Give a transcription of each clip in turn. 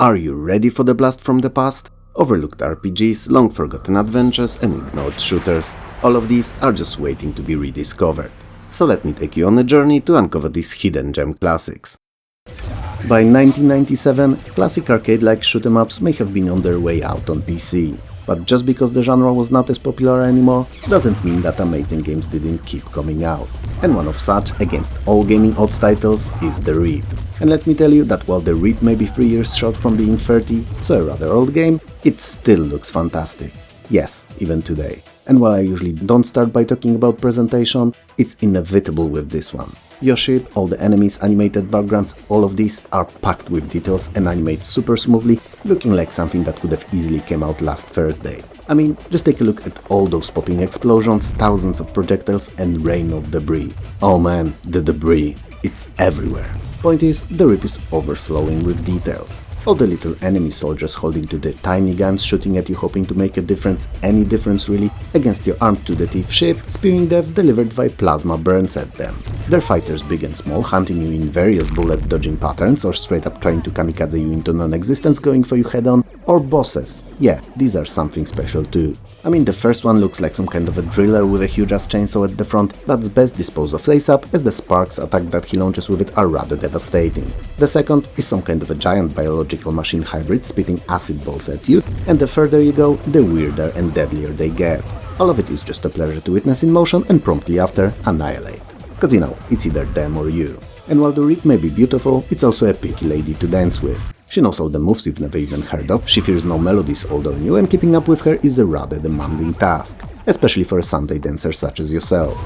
Are you ready for the blast from the past? Overlooked RPGs, long-forgotten adventures and ignored shooters. All of these are just waiting to be rediscovered. So let me take you on a journey to uncover these hidden gem classics. By 1997, classic arcade-like shoot-em-ups may have been on their way out on PC. But just because the genre was not as popular anymore, doesn't mean that amazing games didn't keep coming out. And one of such, against all gaming odds titles, is The Reap. And let me tell you that while The Reap may be 3 years short from being 30, so a rather old game, it still looks fantastic. Yes, even today. And while I usually don't start by talking about presentation, it's inevitable with this one. Your ship, all the enemies, animated backgrounds, all of these are packed with details and animate super smoothly, looking like something that could have easily came out last Thursday. I mean, just take a look at all those popping explosions, thousands of projectiles and rain of debris. Oh man, the debris. It's everywhere. Point is, The Reap is overflowing with details. All the little enemy soldiers holding to their tiny guns shooting at you hoping to make a difference, any difference really, against your armed to the teeth ship, spewing death delivered via plasma burns at them. Their fighters big and small hunting you in various bullet dodging patterns or straight up trying to kamikaze you into non-existence going for you head on, or bosses. Yeah, these are something special too. I mean, the first one looks like some kind of a driller with a huge ass chainsaw at the front that's best disposed of face up, as the sparks attack that he launches with it are rather devastating. The second is some kind of a giant biological machine hybrid spitting acid balls at you, and the further you go, the weirder and deadlier they get. All of it is just a pleasure to witness in motion and promptly after annihilate. Cause you know, it's either them or you. And while The Reap may be beautiful, it's also a picky lady to dance with. She knows all the moves you've never even heard of, she fears no melodies old or new, and keeping up with her is a rather demanding task, especially for a Sunday dancer such as yourself.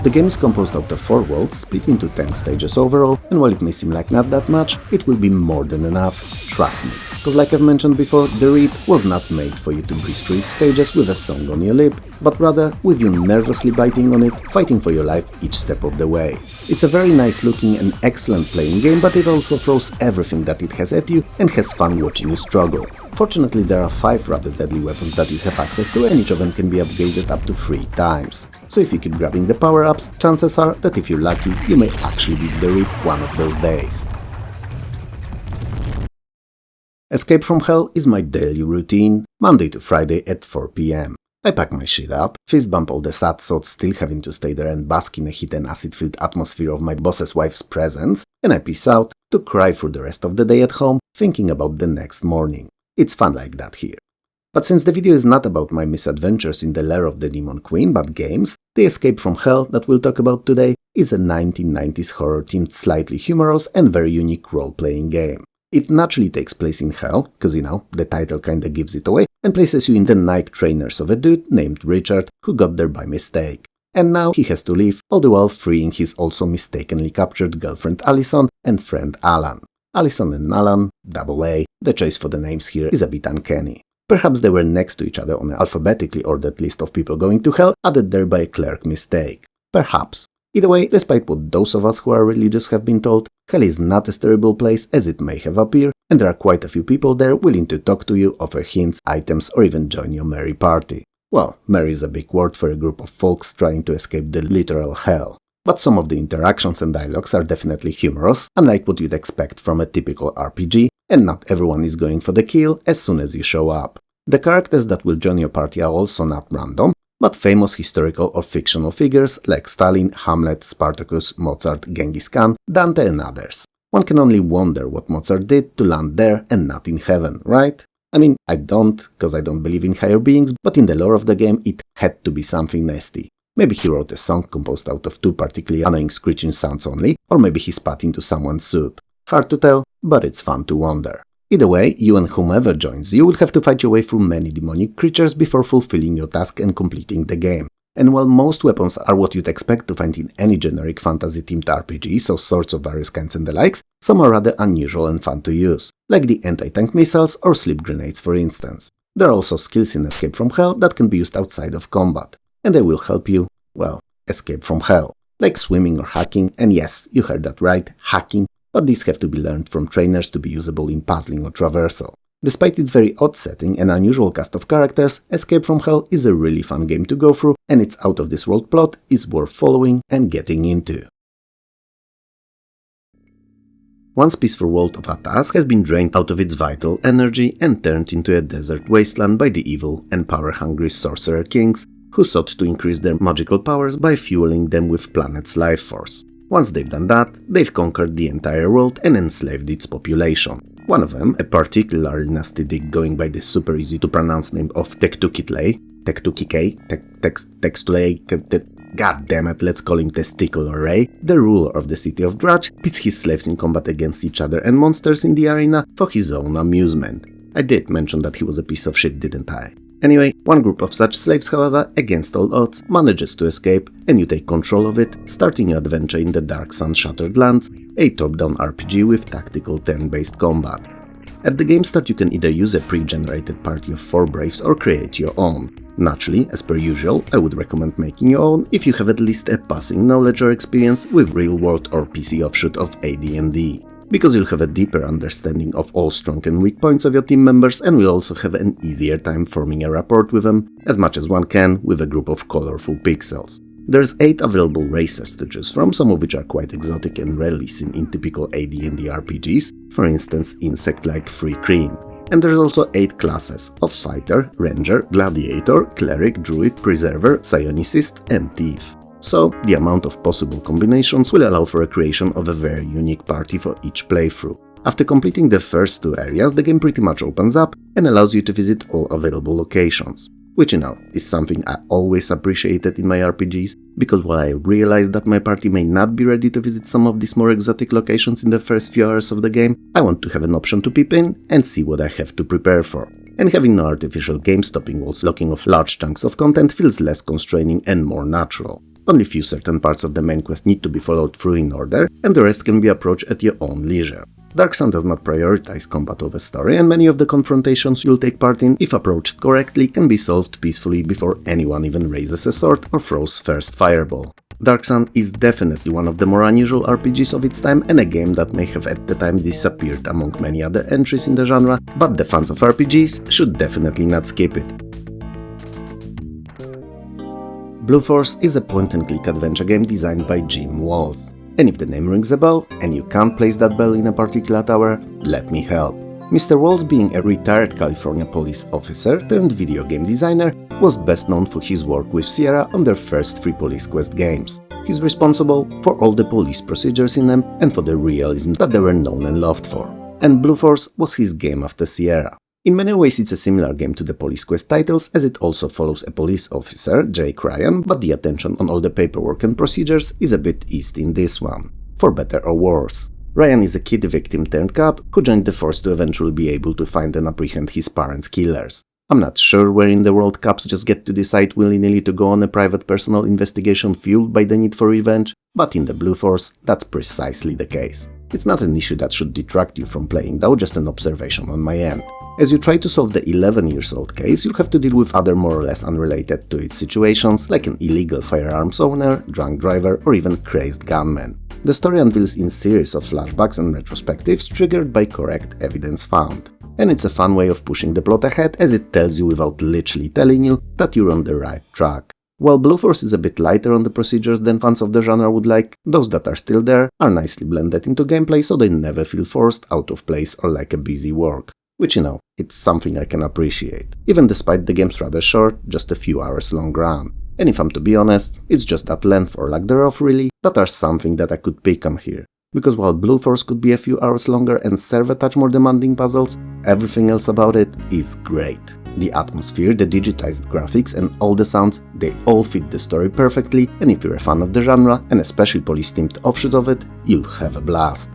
The game is composed out of 4 worlds, split into 10 stages overall, and while it may seem like not that much, it will be more than enough, trust me. Cause like I've mentioned before, The Reap was not made for you to breeze through its stages with a song on your lip, but rather with you nervously biting on it, fighting for your life each step of the way. It's a very nice looking and excellent playing game, but it also throws everything that it has at you and has fun watching you struggle. Fortunately, there are 5 rather deadly weapons that you have access to, and each of them can be upgraded up to 3 times. So if you keep grabbing the power-ups, chances are that if you're lucky, you may actually beat The Reap one of those days. Escape from Hell is my daily routine, Monday to Friday at 4 PM. I pack my shit up, fist bump all the sad thoughts still having to stay there and bask in a heat and acid-filled atmosphere of my boss's wife's presence, and I peace out to cry through the rest of the day at home, thinking about the next morning. It's fun like that here. But since the video is not about my misadventures in the lair of the Demon Queen, but games, the Escape from Hell that we'll talk about today is a 1990s horror-themed, slightly humorous and very unique role-playing game. It naturally takes place in Hell, cause you know, the title kinda gives it away, and places you in the night trainers of a dude named Richard who got there by mistake. And now he has to leave, all the while freeing his also mistakenly captured girlfriend Allison and friend Alan. Allison and Alan, double A, the choice for the names here is a bit uncanny. Perhaps they were next to each other on an alphabetically ordered list of people going to hell, added there by a clerk mistake. Perhaps. Either way, despite what those of us who are religious have been told, hell is not as terrible place as it may have appeared, and there are quite a few people there willing to talk to you, offer hints, items, or even join your merry party. Well, merry is a big word for a group of folks trying to escape the literal hell. But some of the interactions and dialogues are definitely humorous, unlike what you'd expect from a typical RPG, and not everyone is going for the kill as soon as you show up. The characters that will join your party are also not random, but famous historical or fictional figures like Stalin, Hamlet, Spartacus, Mozart, Genghis Khan, Dante and others. One can only wonder what Mozart did to land there and not in heaven, right? I mean, I don't, cause I don't believe in higher beings, but in the lore of the game it had to be something nasty. Maybe he wrote a song composed out of 2 particularly annoying screeching sounds only, or maybe he spat into someone's soup. Hard to tell, but it's fun to wonder. Either way, you and whomever joins you will have to fight your way through many demonic creatures before fulfilling your task and completing the game. And while most weapons are what you'd expect to find in any generic fantasy-themed RPG, so swords of various kinds and the likes, some are rather unusual and fun to use, like the anti-tank missiles or sleep grenades for instance. There are also skills in Escape from Hell that can be used outside of combat, and they will help you, well, escape from hell. Like swimming or hacking, and yes, you heard that right, hacking, but these have to be learned from trainers to be usable in puzzling or traversal. Despite its very odd setting and unusual cast of characters, Escape from Hell is a really fun game to go through, and its out-of-this-world plot is worth following and getting into. Once peaceful world of Atas has been drained out of its vital energy and turned into a desert wasteland by the evil and power-hungry sorcerer kings who sought to increase their magical powers by fueling them with planet's life force. Once they've done that, they've conquered the entire world and enslaved its population. One of them, a particularly nasty dick going by the super easy to pronounce name of Tektukitlae, God damn it, let's call him Testicular Ray, the ruler of the city of Drudge, pits his slaves in combat against each other and monsters in the arena for his own amusement. I did mention that he was a piece of shit, didn't I? Anyway, one group of such slaves, however, against all odds, manages to escape, and you take control of it, starting your adventure in the Dark Sun Shattered Lands, a top-down RPG with tactical turn-based combat. At the game start you can either use a pre-generated party of 4 Braves or create your own. Naturally, as per usual, I would recommend making your own if you have at least a passing knowledge or experience with real-world or PC offshoot of AD&D, because you'll have a deeper understanding of all strong and weak points of your team members and will also have an easier time forming a rapport with them, as much as one can with a group of colorful pixels. There's 8 available races to choose from, some of which are quite exotic and rarely seen in typical AD&D RPGs, for instance insect-like Free Cream. And there's also 8 classes of Fighter, Ranger, Gladiator, Cleric, Druid, Preserver, Psionicist and Thief. So, the amount of possible combinations will allow for a creation of a very unique party for each playthrough. After completing the first 2 areas, the game pretty much opens up and allows you to visit all available locations. Which, you know, is something I always appreciated in my RPGs, because while I realized that my party may not be ready to visit some of these more exotic locations in the first few hours of the game, I want to have an option to peep in and see what I have to prepare for. And having no artificial game-stopping walls blocking off large chunks of content feels less constraining and more natural. Only few certain parts of the main quest need to be followed through in order, and the rest can be approached at your own leisure. Dark Sun does not prioritize combat over story, and many of the confrontations you'll take part in, if approached correctly, can be solved peacefully before anyone even raises a sword or throws first fireball. Dark Sun is definitely one of the more unusual RPGs of its time and a game that may have at the time disappeared among many other entries in the genre, but the fans of RPGs should definitely not skip it. Blue Force is a point-and-click adventure game designed by Jim Walls. And if the name rings a bell, and you can't place that bell in a particular tower, let me help. Mr. Walls, being a retired California police officer turned video game designer, was best known for his work with Sierra on their first 3 Police Quest games. He's responsible for all the police procedures in them and for the realism that they were known and loved for. And Blue Force was his game after Sierra. In many ways it's a similar game to the Police Quest titles, as it also follows a police officer, Jake Ryan, but the attention on all the paperwork and procedures is a bit eased in this one. For better or worse. Ryan is a kid victim turned cop who joined the force to eventually be able to find and apprehend his parents' killers. I'm not sure where in the world cops just get to decide willy-nilly to go on a private personal investigation fueled by the need for revenge, but in the Blue Force, that's precisely the case. It's not an issue that should detract you from playing, though, just an observation on my end. As you try to solve the 11-year-old case, you'll have to deal with other more or less unrelated to it situations, like an illegal firearms owner, drunk driver, or even crazed gunman. The story unveils in series of flashbacks and retrospectives triggered by correct evidence found. And it's a fun way of pushing the plot ahead, as it tells you without literally telling you that you're on the right track. While Blue Force is a bit lighter on the procedures than fans of the genre would like, those that are still there are nicely blended into gameplay so they never feel forced, out of place, or like a busy work. Which, you know, it's something I can appreciate, even despite the game's rather short, just a few hours long run. And if I'm to be honest, it's just that length or lack thereof really that are something that I could pick on here. Because while Blue Force could be a few hours longer and serve a touch more demanding puzzles, everything else about it is great. The atmosphere, the digitized graphics and all the sounds, they all fit the story perfectly, and if you're a fan of the genre, and especially police-themed offshoot of it, you'll have a blast.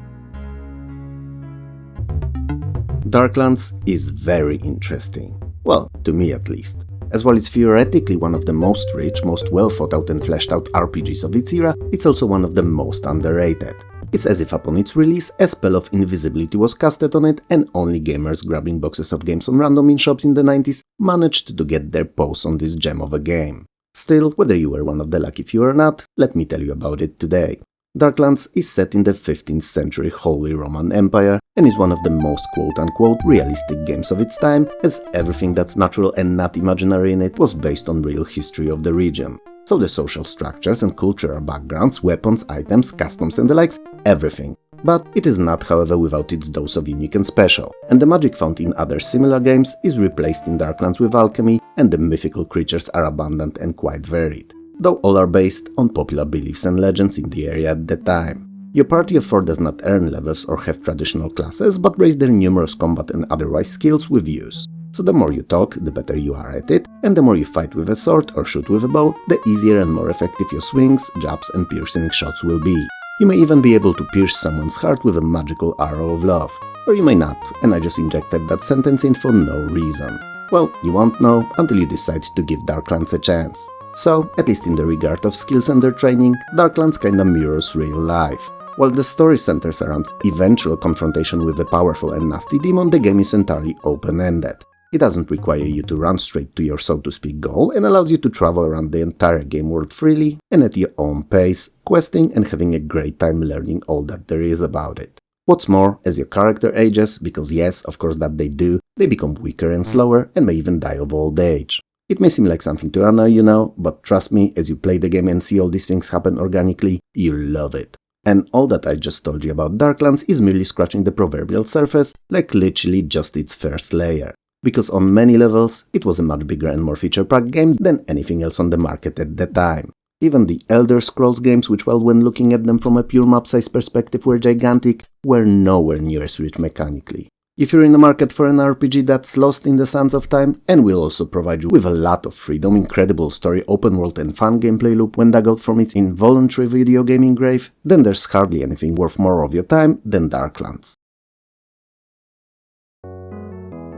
Darklands is very interesting. Well, to me at least. As while it's theoretically one of the most rich, most well thought out and fleshed out RPGs of its era, it's also one of the most underrated. It's as if upon its release, a spell of invisibility was casted on it and only gamers grabbing boxes of games on random in shops in the 90s managed to get their paws on this gem of a game. Still, whether you were one of the lucky few or not, let me tell you about it today. Darklands is set in the 15th century Holy Roman Empire and is one of the most quote-unquote realistic games of its time, as everything that's natural and not imaginary in it was based on real history of the region. So the social structures and cultural backgrounds, weapons, items, customs and the likes, everything But it is not, however, without its dose of unique and special, and the magic found in other similar games is replaced in Darklands with alchemy, and the mythical creatures are abundant and quite varied, though all are based on popular beliefs and legends in the area at the time. Your party of 4 does not earn levels or have traditional classes, but raise their numerous combat and otherwise skills with use. So the more you talk, the better you are at it, and the more you fight with a sword or shoot with a bow, the easier and more effective your swings, jabs and piercing shots will be. You may even be able to pierce someone's heart with a magical arrow of love. Or you may not, and I just injected that sentence in for no reason. Well, you won't know until you decide to give Darklands a chance. So, at least in the regard of skills and their training, Darklands kinda mirrors real life. While the story centers around eventual confrontation with a powerful and nasty demon, the game is entirely open-ended. It doesn't require you to run straight to your so-to-speak goal and allows you to travel around the entire game world freely and at your own pace, questing and having a great time learning all that there is about it. What's more, as your character ages, because yes, of course that they do, they become weaker and slower and may even die of old age. It may seem like something to annoy you now, but trust me, as you play the game and see all these things happen organically, you'll love it. And all that I just told you about Darklands is merely scratching the proverbial surface, like literally just its first layer. Because on many levels, it was a much bigger and more feature-packed game than anything else on the market at the time. Even the Elder Scrolls games, which well, when looking at them from a pure map-size perspective were gigantic, were nowhere near as rich mechanically. If you're in the market for an RPG that's lost in the sands of time and will also provide you with a lot of freedom, incredible story, open world and fun gameplay loop when dug out from its involuntary video gaming grave, then there's hardly anything worth more of your time than Darklands.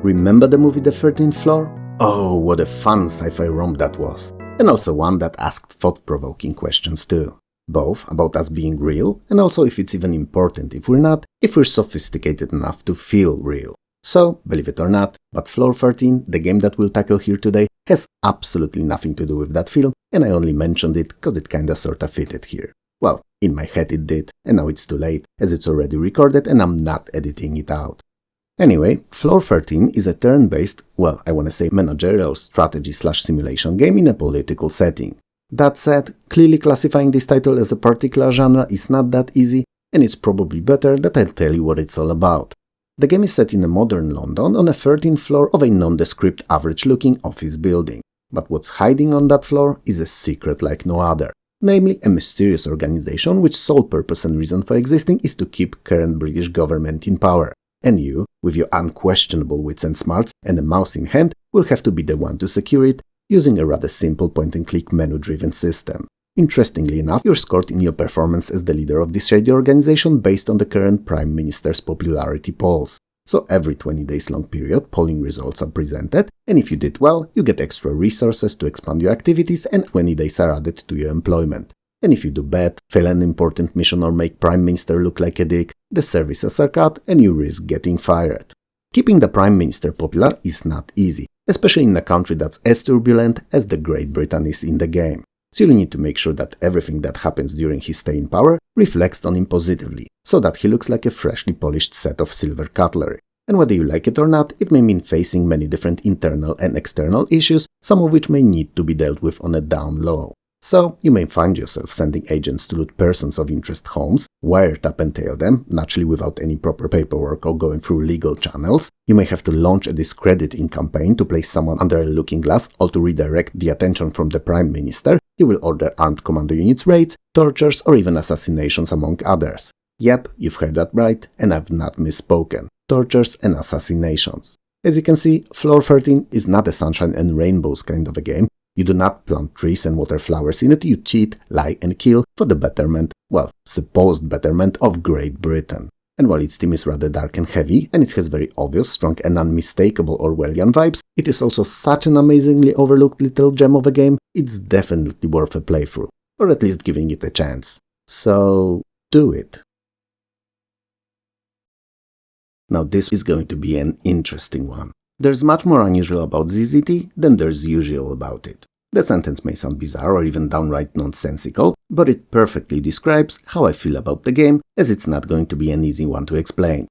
Remember the movie The 13th Floor? Oh, what a fun sci-fi romp that was. And also one that asked thought-provoking questions too. Both about us being real, and also if it's even important if we're not, if we're sophisticated enough to feel real. So, believe it or not, but Floor 13, the game that we'll tackle here today, has absolutely nothing to do with that film, and I only mentioned it cause it kinda sorta fitted here. Well, in my head it did, and now it's too late, as it's already recorded and I'm not editing it out. Anyway, Floor 13 is a turn-based, well, I wanna say managerial strategy/simulation game in a political setting. That said, clearly classifying this title as a particular genre is not that easy, and it's probably better that I'll tell you what it's all about. The game is set in a modern London on a 13th floor of a nondescript average-looking office building. But what's hiding on that floor is a secret like no other. Namely, a mysterious organization which sole purpose and reason for existing is to keep current British government in power. And you, with your unquestionable wits and smarts and a mouse in hand, will have to be the one to secure it, using a rather simple point-and-click menu-driven system. Interestingly enough, you're scored in your performance as the leader of this shady organization based on the current Prime Minister's popularity polls. So every 20 days long period, polling results are presented, and if you did well, you get extra resources to expand your activities and 20 days are added to your employment. And if you do bad, fail an important mission or make Prime Minister look like a dick, the services are cut and you risk getting fired. Keeping the Prime Minister popular is not easy, especially in a country that's as turbulent as the Great Britain is in the game. So you'll need to make sure that everything that happens during his stay in power reflects on him positively, so that he looks like a freshly polished set of silver cutlery. And whether you like it or not, it may mean facing many different internal and external issues, some of which may need to be dealt with on a down low. So, you may find yourself sending agents to loot persons of interest homes, wiretap and tail them, naturally without any proper paperwork or going through legal channels. You may have to launch a discrediting campaign to place someone under a looking glass or to redirect the attention from the Prime Minister. You will order armed commando units raids, tortures or even assassinations among others. Yep, you've heard that right, and I've not misspoken. Tortures and assassinations. As you can see, Floor 13 is not a sunshine and rainbows kind of a game. You do not plant trees and water flowers in it, you cheat, lie and kill for the betterment, well, supposed betterment of Great Britain. And while its theme is rather dark and heavy, and it has very obvious, strong and unmistakable Orwellian vibes, it is also such an amazingly overlooked little gem of a game, it's definitely worth a playthrough, or at least giving it a chance. So, do it. Now this is going to be an interesting one. There's much more unusual about ZZT than there's usual about it. The sentence may sound bizarre or even downright nonsensical, but it perfectly describes how I feel about the game, as it's not going to be an easy one to explain.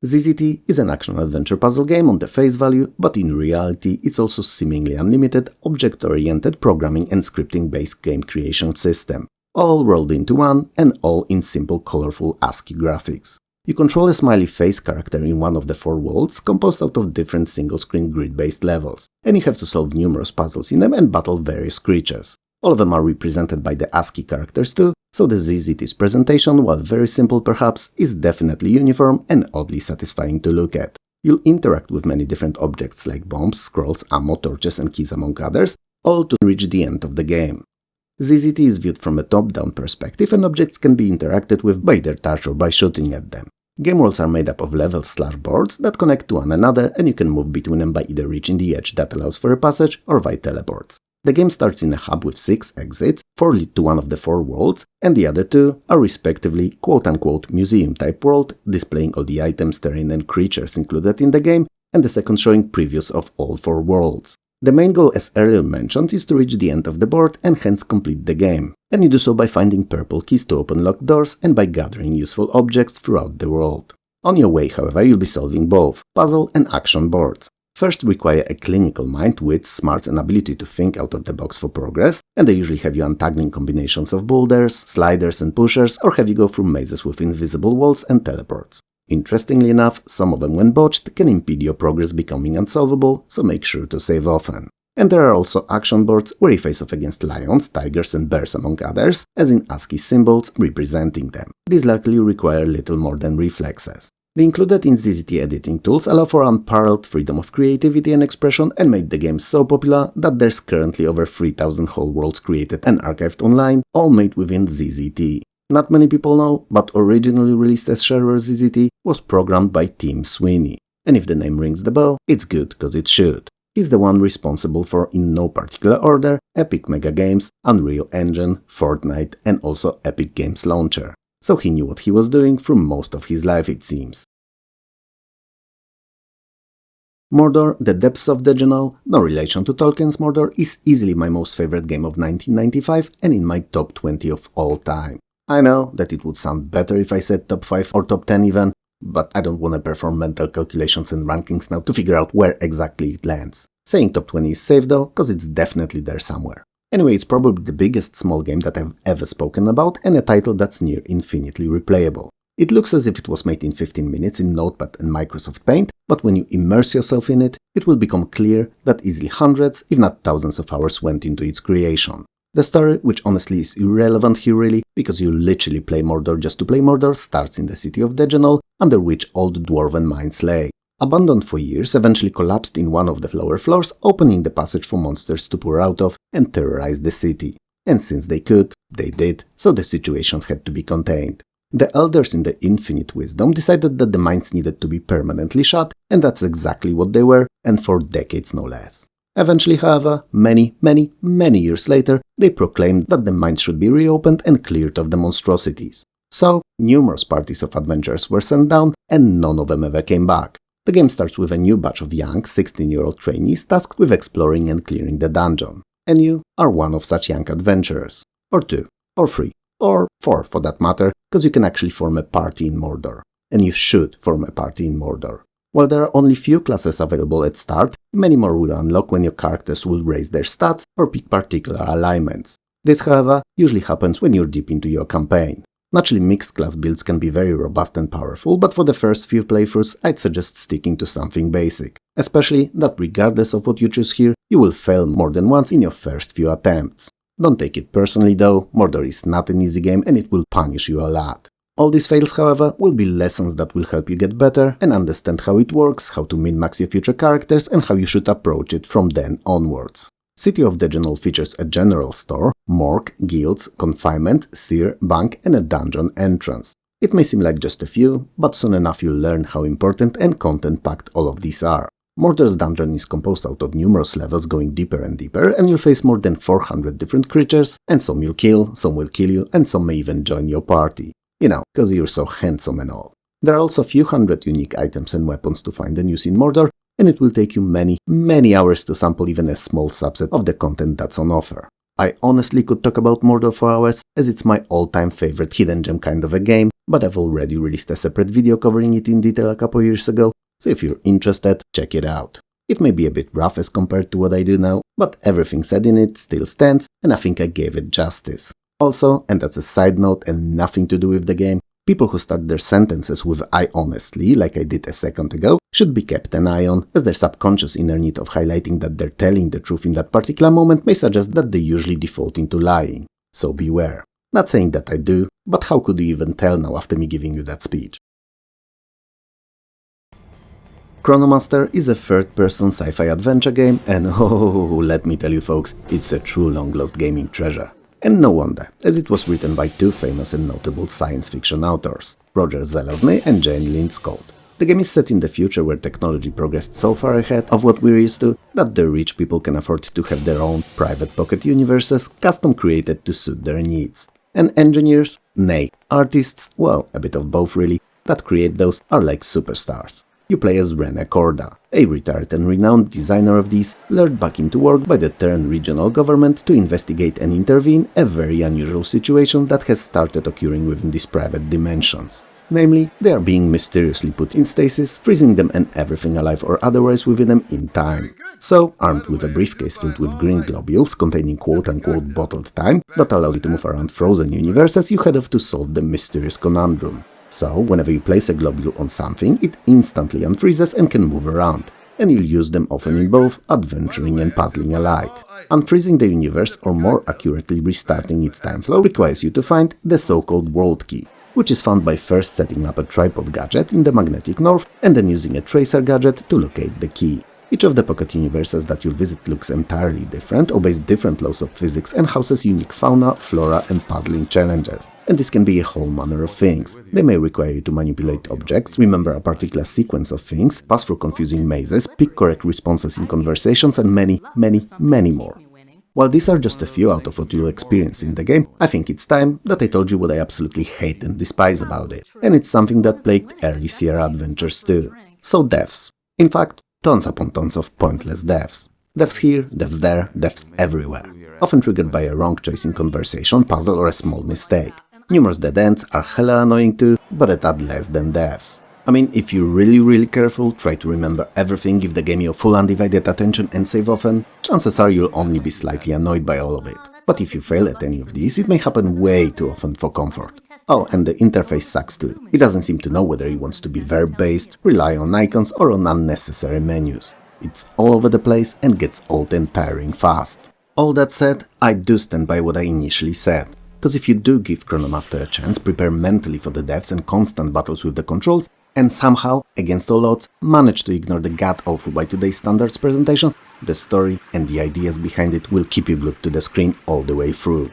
ZZT is an action-adventure puzzle game on the face value, but in reality it's also seemingly unlimited, object-oriented programming and scripting-based game creation system. all rolled into one and all in simple colorful ASCII graphics. You control a smiley face character in one of the 4 worlds, composed out of different single-screen grid-based levels, and you have to solve numerous puzzles in them and battle various creatures. All of them are represented by the ASCII characters too, so the ZZT's presentation, while very simple perhaps, is definitely uniform and oddly satisfying to look at. You'll interact with many different objects like bombs, scrolls, ammo, torches and keys among others, all to reach the end of the game. ZZT is viewed from a top-down perspective and objects can be interacted with by either touch or by shooting at them. Game worlds are made up of levels/boards that connect to one another and you can move between them by either reaching the edge that allows for a passage or by teleports. The game starts in a hub with 6 exits, 4 lead to one of the 4 worlds, and the other 2 are respectively quote-unquote museum-type world, displaying all the items, terrain and creatures included in the game, and the second showing previews of all 4 worlds. The main goal, as earlier mentioned, is to reach the end of the board and hence complete the game, and you do so by finding purple keys to open locked doors and by gathering useful objects throughout the world. On your way, however, you'll be solving both puzzle and action boards. First require a clinical mind, wits, smarts and ability to think out of the box for progress, and they usually have you untangling combinations of boulders, sliders and pushers, or have you go through mazes with invisible walls and teleports. Interestingly enough, some of them when botched can impede your progress becoming unsolvable, so make sure to save often. And there are also action boards where you face off against lions, tigers and bears among others, as in ASCII symbols representing them. These luckily require little more than reflexes. The included in ZZT editing tools allow for unparalleled freedom of creativity and expression and made the game so popular that there's currently over 3,000 whole worlds created and archived online, all made within ZZT. Not many people know, but originally released as shareware ZZT was programmed by Tim Sweeney. And if the name rings the bell, it's good cause it should. He's the one responsible for, in no particular order, Epic Mega Games, Unreal Engine, Fortnite and also Epic Games Launcher. So he knew what he was doing through most of his life, it seems. Mordor, The Depths of Dejenol, no relation to Tolkien's Mordor, is easily my most favorite game of 1995 and in my top 20 of all time. I know that it would sound better if I said top 5 or top 10 even, but I don't want to perform mental calculations and rankings now to figure out where exactly it lands. Saying top 20 is safe though, cause it's definitely there somewhere. Anyway, it's probably the biggest small game that I've ever spoken about and a title that's near infinitely replayable. It looks as if it was made in 15 minutes in Notepad and Microsoft Paint, but when you immerse yourself in it, it will become clear that easily hundreds, if not thousands of hours went into its creation. The story, which honestly is irrelevant here really, because you literally play Mordor just to play Mordor, starts in the city of Dejenol, under which old dwarven mines lay. Abandoned for years, eventually collapsed in one of the lower floors, opening the passage for monsters to pour out of and terrorize the city. And since they could, they did, so the situation had to be contained. The elders in their infinite wisdom decided that the mines needed to be permanently shut, and that's exactly what they were, and for decades no less. Eventually, however, many years later, they proclaimed that the mines should be reopened and cleared of the monstrosities. So, numerous parties of adventurers were sent down, and none of them ever came back. The game starts with a new batch of young, 16-year-old trainees tasked with exploring and clearing the dungeon. And you are one of such young adventurers. Or 2, or 3, or 4 for that matter, because you can actually form a party in Mordor. And you should form a party in Mordor. While there are only few classes available at start, many more will unlock when your characters will raise their stats or pick particular alignments. This, however, usually happens when you're deep into your campaign. Naturally, mixed class builds can be very robust and powerful, but for the first few playthroughs, I'd suggest sticking to something basic. Especially that regardless of what you choose here, you will fail more than once in your first few attempts. Don't take it personally though, Mordor is not an easy game and it will punish you a lot. All these fails, however, will be lessons that will help you get better and understand how it works, how to min-max your future characters and how you should approach it from then onwards. City of Dejenol features a general store, morgue, guilds, confinement, seer, bank and a dungeon entrance. It may seem like just a few, but soon enough you'll learn how important and content-packed all of these are. Mordor's dungeon is composed out of numerous levels going deeper and deeper, and you'll face more than 400 different creatures, and some you'll kill, some will kill you, and some may even join your party. You know, cause you're so handsome and all. There are also a few hundred unique items and weapons to find and use in Mordor, and it will take you many hours to sample even a small subset of the content that's on offer. I honestly could talk about Mordor for hours, as it's my all-time favorite hidden gem kind of a game, but I've already released a separate video covering it in detail a couple years ago, so if you're interested, check it out. It may be a bit rough as compared to what I do now, but everything said in it still stands, and I think I gave it justice. Also, and that's a side note and nothing to do with the game, people who start their sentences with "I honestly," like I did a second ago, should be kept an eye on, as their subconscious inner need of highlighting that they're telling the truth in that particular moment may suggest that they usually default into lying. So beware. Not saying that I do, but how could you even tell now after me giving you that speech? Chronomaster is a third-person sci-fi adventure game, and oh, let me tell you folks, it's a true long-lost gaming treasure. And no wonder, as it was written by two famous and notable science fiction authors, Roger Zelazny and Jane Lindskold. The game is set in the future where technology progressed so far ahead of what we're used to that the rich people can afford to have their own private pocket universes custom created to suit their needs. And engineers, nay, artists, well, a bit of both really, that create those are like superstars. You play as Rene Korda, a retired and renowned designer of these, lured back into work by the Tern regional government to investigate and intervene a very unusual situation that has started occurring within these private dimensions. Namely, they are being mysteriously put in stasis, freezing them and everything alive or otherwise within them in time. So, armed with a briefcase filled with green globules containing quote-unquote bottled time that allows you to move around frozen universes, you head off to solve the mysterious conundrum. So, whenever you place a globule on something, it instantly unfreezes and can move around, and you'll use them often in both adventuring and puzzling alike. Unfreezing the universe, or more accurately restarting its time flow, requires you to find the so-called world key, which is found by first setting up a tripod gadget in the magnetic north and then using a tracer gadget to locate the key. Each of the pocket universes that you'll visit looks entirely different, obeys different laws of physics, and houses unique fauna, flora, and puzzling challenges. And this can be a whole manner of things. They may require you to manipulate objects, remember a particular sequence of things, pass through confusing mazes, pick correct responses in conversations, and many, many, many more. While these are just a few out of what you'll experience in the game, I think it's time that I told you what I absolutely hate and despise about it. And it's something that plagued early Sierra adventures too. So deaths. In fact, tons upon tons of pointless deaths. Deaths here, deaths there, deaths everywhere. Often triggered by a wrong choice in conversation, puzzle, or a small mistake. Numerous dead ends are hella annoying too, but a tad less than deaths. I mean, if you're really careful, try to remember everything, give the game your full undivided attention and save often, chances are you'll only be slightly annoyed by all of it. But if you fail at any of these, it may happen way too often for comfort. Oh, and the interface sucks too. It doesn't seem to know whether it wants to be verb-based, rely on icons, or on unnecessary menus. It's all over the place and gets old and tiring fast. All that said, I do stand by what I initially said. Because if you do give Chronomaster a chance, prepare mentally for the deaths and constant battles with the controls, and somehow, against all odds, manage to ignore the god-awful by today's standards presentation, the story and the ideas behind it will keep you glued to the screen all the way through.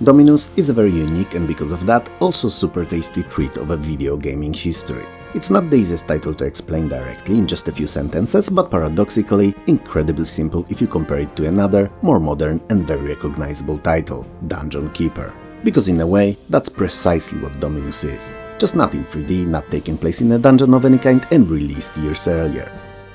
Dominus is a very unique and because of that also super tasty treat of a video gaming history. It's not the easiest title to explain directly in just a few sentences, but paradoxically incredibly simple if you compare it to another, more modern and very recognizable title, Dungeon Keeper. Because in a way, that's precisely what Dominus is. Just not in 3D, not taking place in a dungeon of any kind and released years earlier.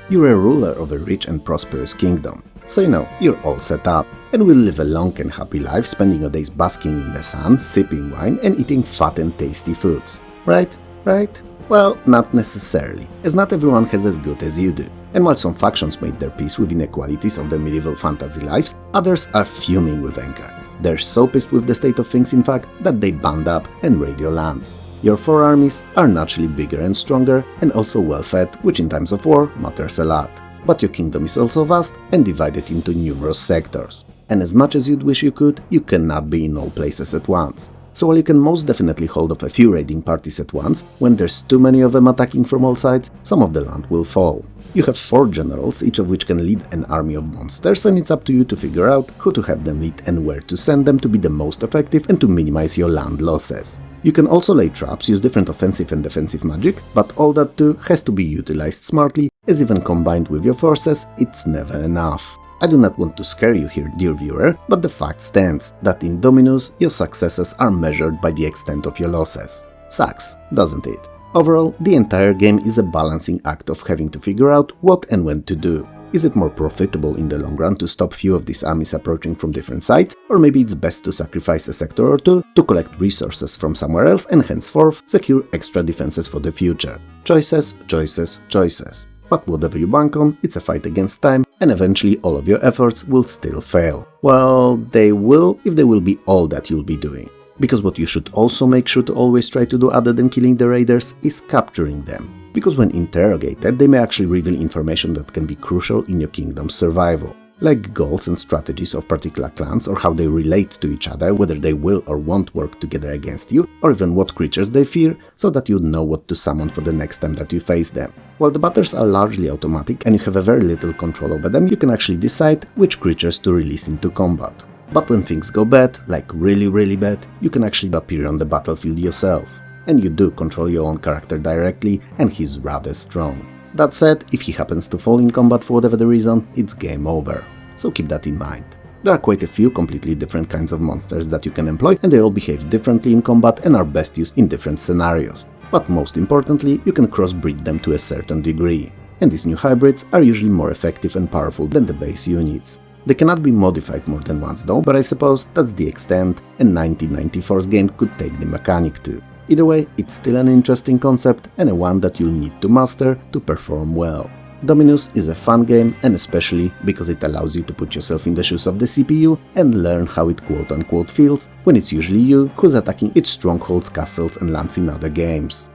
You're a ruler of a rich and prosperous kingdom. So you know, you're all set up, and will live a long and happy life, spending your days basking in the sun, sipping wine, and eating fat and tasty foods. Right? Right? Well, not necessarily, as not everyone has as good as you do. And while some factions made their peace with inequalities of their medieval fantasy lives, others are fuming with anger. They're so pissed with the state of things, in fact, that they band up and raid your lands. Your four armies are naturally bigger and stronger, and also well-fed, which in times of war matters a lot. But your kingdom is also vast and divided into numerous sectors. And as much as you'd wish you could, you cannot be in all places at once. So while you can most definitely hold off a few raiding parties at once, when there's too many of them attacking from all sides, some of the land will fall. You have 4 generals, each of which can lead an army of monsters, and it's up to you to figure out who to have them lead and where to send them to be the most effective and to minimize your land losses. You can also lay traps, use different offensive and defensive magic, but all that too has to be utilized smartly, as even combined with your forces, it's never enough. I do not want to scare you here, dear viewer, but the fact stands that in Dominus your successes are measured by the extent of your losses. Sucks, doesn't it? Overall, the entire game is a balancing act of having to figure out what and when to do. Is it more profitable in the long run to stop few of these armies approaching from different sides, or maybe it's best to sacrifice a sector or two to collect resources from somewhere else and henceforth secure extra defenses for the future? Choices, choices, choices. But whatever you bank on, it's a fight against time and eventually all of your efforts will still fail. Well, they will if they will be all that you'll be doing. Because what you should also make sure to always try to do other than killing the raiders is capturing them. Because when interrogated, they may actually reveal information that can be crucial in your kingdom's survival, like goals and strategies of particular clans or how they relate to each other, whether they will or won't work together against you, or even what creatures they fear, so that you know what to summon for the next time that you face them. While the battles are largely automatic and you have a very little control over them, you can actually decide which creatures to release into combat. But when things go bad, like really bad, you can actually appear on the battlefield yourself. And you do control your own character directly, and he's rather strong. That said, if he happens to fall in combat for whatever the reason, it's game over. So keep that in mind. There are quite a few completely different kinds of monsters that you can employ, and they all behave differently in combat and are best used in different scenarios. But most importantly, you can crossbreed them to a certain degree. And these new hybrids are usually more effective and powerful than the base units. They cannot be modified more than once though, but I suppose that's the extent a 1994's game could take the mechanic to. Either way, it's still an interesting concept and a one that you'll need to master to perform well. Dominus is a fun game, and especially because it allows you to put yourself in the shoes of the CPU and learn how it quote-unquote feels when it's usually you who's attacking its strongholds, castles and lands in other games.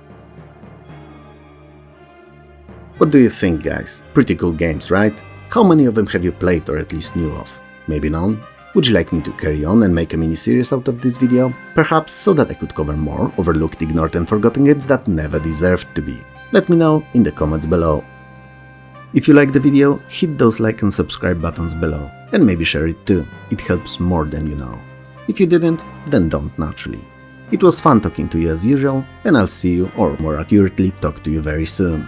What do you think, guys? Pretty cool games, right? How many of them have you played or at least knew of? Maybe none? Would you like me to carry on and make a mini-series out of this video? Perhaps so that I could cover more overlooked, ignored and forgotten games that never deserved to be. Let me know in the comments below. If you liked the video, hit those like and subscribe buttons below, and maybe share it too, it helps more than you know. If you didn't, then don't naturally. It was fun talking to you as usual, and I'll see you, or more accurately, talk to you very soon.